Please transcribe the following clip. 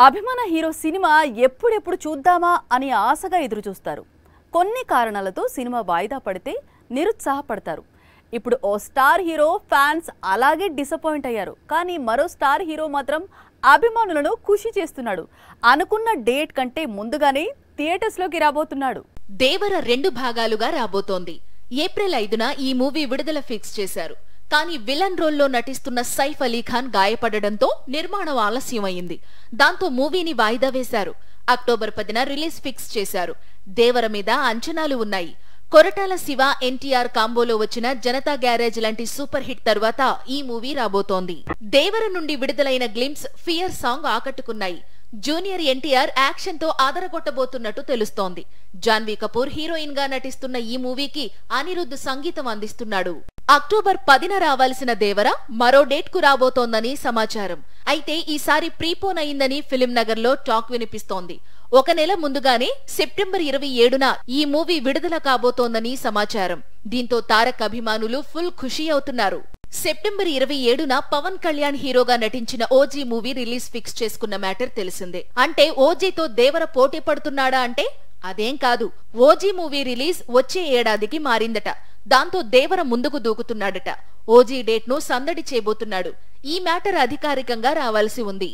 అభిమాన hero cinema ఎప్పుడెప్పుడు చూద్దామా అని ఆశగా ఎదురు చూస్తారు. కొన్ని కారణాలతో సినిమా వాయిదా పడితే నిరుత్సాహపడతారు. ఇప్పుడు ఓ స్టార్ హీరో ఫ్యాన్స్ అలాగే డిసప్పాయింట్ అయ్యారు. కానీ మరో స్టార్ హీరో మాత్రం అభిమానులను ఖుషి చేస్తున్నాడు. అనుకున్న డేట్ కంటే ముందుగానే థియేటర్స్ లోకి రాబోతున్నాడు. దేవర 2 భాగాలుగా రాబోతోంది. ఏప్రిల్ 5న ఈ మూవీ విడుదల ఫిక్స్ చేశారు. కానీ విలన్ రోల్లో నటిస్తున్న సైఫ్ అలీ ఖాన్ గాయపడడంతో నిర్మాణం ఆలస్యమైంది. దాంతో మూవీని వాయిదా వేశారు. అక్టోబర్ 10న రిలీజ్ ఫిక్స్ చేశారు. దేవర మీద అంచనాలు ఉన్నాయి. కొరటాల శివ ఎన్టీఆర్ కాంబోలో వచ్చిన జనతా గ్యారేజ్ లాంటి సూపర్ హిట్ తరువాత ఈ మూవీ రాబోతోంది. దేవర నుండి విడుదలైన గ్లింప్స్ ఫియర్ సాంగ్ ఆకట్టుకున్నాయి. జూనియర్ ఎన్టీఆర్ యాక్షన్ తో ఆదరగొట్టబోతున్నట్టు తెలుస్తోంది. జాన్వీ కపూర్ హీరోయిన్ గా నటిస్తున్న ఈ మూవీకి అనిరుద్ధ్ సంగీతం అందిస్తున్నాడు. అక్టోబర్ 10న రావాల్సిన దేవర మరో డేట్ కు రాబోతోందని సమాచారం. అయితే ఈసారి ప్రీపోన్ అయిందని ఫిలిం నగర్ లో టాక్ వినిపిస్తోంది. 1 నెల ముందుగానే సెప్టెంబర్ 27న ఈ మూవీ విడుదల కాబోతోందని సమాచారం. దీంతో తారక్ అభిమానులు ఫుల్ ఖుషీ అవుతున్నారు. సెప్టెంబర్ 27న పవన్ కళ్యాణ్ హీరోగా నటించిన ఓజీ మూవీ రిలీజ్ ఫిక్స్ చేసుకున్న మ్యాటర్ తెలిసిందే. అంటే ఓజీతో దేవర పోటీ పడుతున్నాడా అంటే అదేం కాదు. ఓజీ మూవీ రిలీజ్ వచ్చే ఏడాదికి మారిందట. దాంతో దేవర ముందుకు దూకుతున్నాడట. ఓజీ డేట్ ను సందడి చేయబోతున్నాడు. ఈ మ్యాటర్ అధికారికంగా రావాల్సి ఉంది.